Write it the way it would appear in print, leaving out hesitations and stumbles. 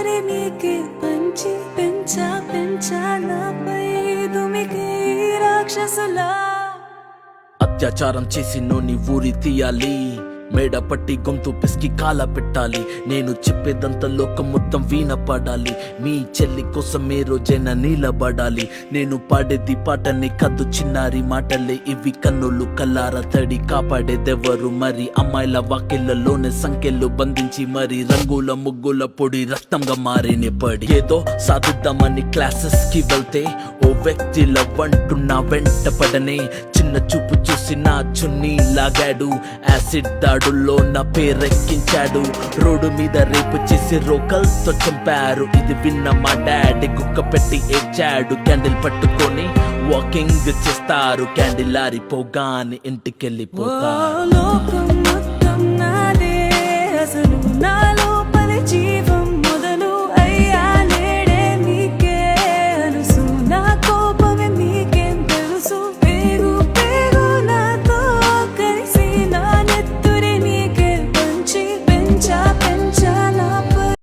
మరి నీకే పంచి పెంచా నాపై దుమికి రాక్షసులా. అత్యాచారం చేసి నోని ఊరి తీయాలి, మేడ పట్టి గొంతు పిసికి కాల పెట్టాలి. నేను చెప్పేదంతా లోకం మొత్తం వీణ పడాలి, మీ చెల్లి కోసం ఏ రోజైనా నిలబడాలి. నేను పాడేది పాటని కద్దు చిన్నారి మాటలే ఇవి, కన్నులు కల్లార తడి కాపాడేదెవరు మరి. అమ్మాయిల వాకిళ్లలోనే సంఖ్యలు బంధించి మరి, రంగుల ముగ్గుల పొడి రక్తంగా మారిన పడి. ఏదో సాధిద్దామని క్లాసెస్ కి వెళ్తే ఓ వ్యక్తిల వంటున్నా వెంట పడనే. చిన్న చూపు చూసి నా చున్నీ లాగాడు, యాసిడ్ దాడుల్లో నా పేరెక్కించాడు. రోడ్డు మీద రేపు చేసి రోకల్తో చంపారు. ఇది విన్న మా డాడీ కుక్క పెట్టి ఏడ్చాడు. క్యాండిల్ పట్టుకొని వాకింగ్ చేస్తారు, క్యాండిల్ ఆరిపోగానే ఇంటికెళ్ళిపోతారు.